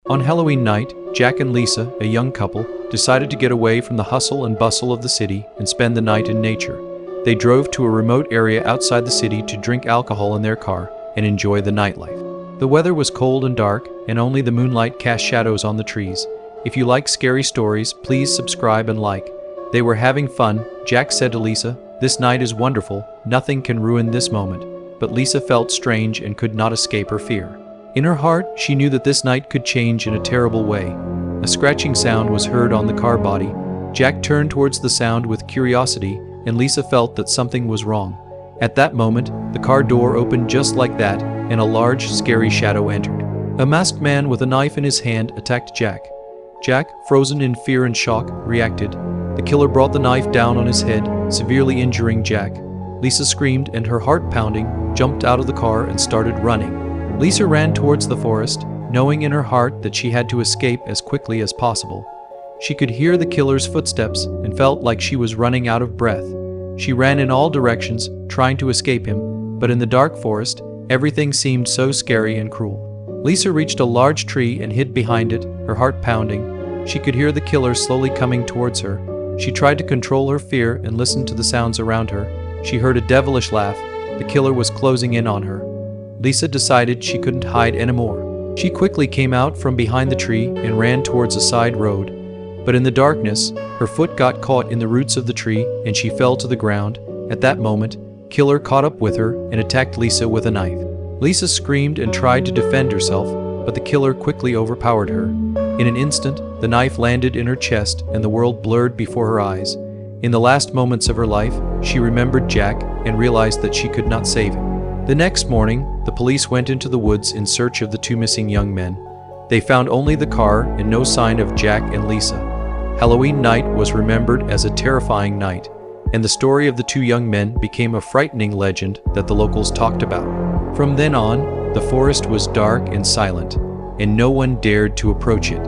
On Halloween night, Jack and Lisa, a young couple, decided to get away from the hustle and bustle of the city and spend the night in nature. They drove to a remote area outside the city to drink alcohol in their car and enjoy the nightlife. The weather was cold and dark, and only the moonlight cast shadows on the trees. If you like scary stories, please subscribe and like. They were having fun. Jack said to Lisa, "This night is wonderful, nothing can ruin this moment." But Lisa felt strange and could not escape her fear. In her heart, she knew that this night could change in a terrible way. A scratching sound was heard on the car body. Jack turned towards the sound with curiosity, and Lisa felt that something was wrong. At that moment, the car door opened just like that, and a large, scary shadow entered. A masked man with a knife in his hand attacked Jack. Jack, frozen in fear and shock, reacted. The killer brought the knife down on his head, severely injuring Jack. Lisa screamed, and her heart pounding, jumped out of the car and started running. Lisa ran towards the forest, knowing in her heart that she had to escape as quickly as possible. She could hear the killer's footsteps and felt like she was running out of breath. She ran in all directions, trying to escape him, but in the dark forest, everything seemed so scary and cruel. Lisa reached a large tree and hid behind it, her heart pounding. She could hear the killer slowly coming towards her. She tried to control her fear and listen to the sounds around her. She heard a devilish laugh. The killer was closing in on her. Lisa decided she couldn't hide anymore. She quickly came out from behind the tree and ran towards a side road. But in the darkness, her foot got caught in the roots of the tree and she fell to the ground. At that moment, killer caught up with her and attacked Lisa with a knife. Lisa screamed and tried to defend herself, but the killer quickly overpowered her. In an instant, the knife landed in her chest and the world blurred before her eyes. In the last moments of her life, she remembered Jack and realized that she could not save him. The next morning, the police went into the woods in search of the two missing young men. They found only the car and no sign of Jack and Lisa. Halloween night was remembered as a terrifying night, and the story of the two young men became a frightening legend that the locals talked about. From then on, the forest was dark and silent, and no one dared to approach it.